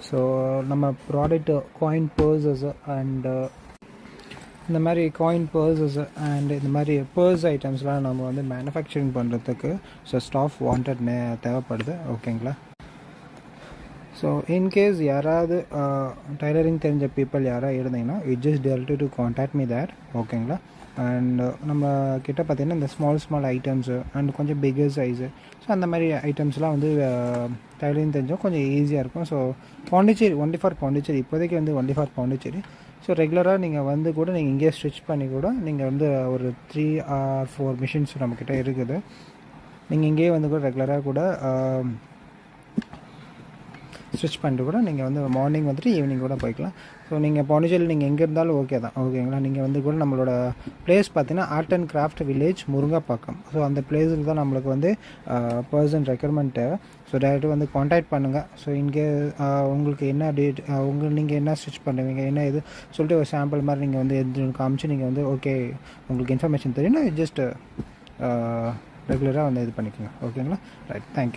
So நம்ம product coin பர்ஸஸ் and இந்த மாதிரி காயின் பர்ஸஸ் அண்ட் இந்த மாதிரி பர்ஸ் ஐட்டம்ஸ்லாம் நம்ம வந்து மேனுஃபேக்சரிங் பண்ணுறதுக்கு ஸோ ஸ்டாஃப் வாண்டட் தேவைப்படுது. ஓகேங்களா? ஸோ இன்கேஸ் யாராவது டைலரிங் தெரிஞ்ச பீப்புள் யாராவது இருந்தீங்கன்னா it just directly to contact me there. ஓகேங்களா? அண்ட் நம்ம கிட்ட பார்த்திங்கன்னா இந்த ஸ்மால் ஐட்டம்ஸு அண்ட் கொஞ்சம் பிக்கர் சைஸு ஸோ அந்த மாதிரி ஐட்டம்ஸ்லாம் வந்து டைலரிங் தெரிஞ்சோம் கொஞ்சம் ஈஸியாக இருக்கும். So Pondicherry only for Pondicherry, இப்போதைக்கு வந்து ஒன்லி ஃபார் பாண்டிச்சேரி. ஸோ ரெகுலராக நீங்கள் வந்து கூட நீங்கள் இங்கேயே ஸ்டிச் பண்ணி கூட நீங்கள் வந்து ஒரு 3 or 4 மிஷின்ஸ் நம்மக்கிட்ட இருக்குது. நீங்கள் இங்கேயே வந்து கூட ரெகுலராக கூட ஸ்டிச் பண்ணிட்டு கூட நீங்கள் வந்து மார்னிங் வந்துட்டு ஈவினிங் கூட போய்க்கலாம். ஸோ நீங்கள் பாண்டிச்சேரியில் நீங்கள் எங்கே இருந்தாலும் ஓகே தான். ஓகேங்களா? நீங்கள் வந்து கூட நம்மளோட பிளேஸ் பார்த்தீங்கன்னா art and craft village Murungapakkam. So அந்த பிளேஸில் தான் நம்மளுக்கு வந்து பர்சன் ரெக்யர்மெண்ட் தேவை. ஸோ டேரெக்டாக வந்து காண்டாக்ட் பண்ணுங்கள். ஸோ இங்கே உங்களுக்கு என்ன டேட் நீங்கள் என்ன ஸ்டிச் பண்ணுவீங்க என்ன இது சொல்லிட்டு ஒரு சாம்பிள் மாதிரி நீங்கள் வந்து எது காமிச்சு நீங்கள் வந்து ஓகே உங்களுக்கு இன்ஃபர்மேஷன் தெரியும்னா ஜஸ்ட் ரெகுலராக வந்து இது பண்ணிக்கோங்க. ஓகேங்களா? Right, thank you.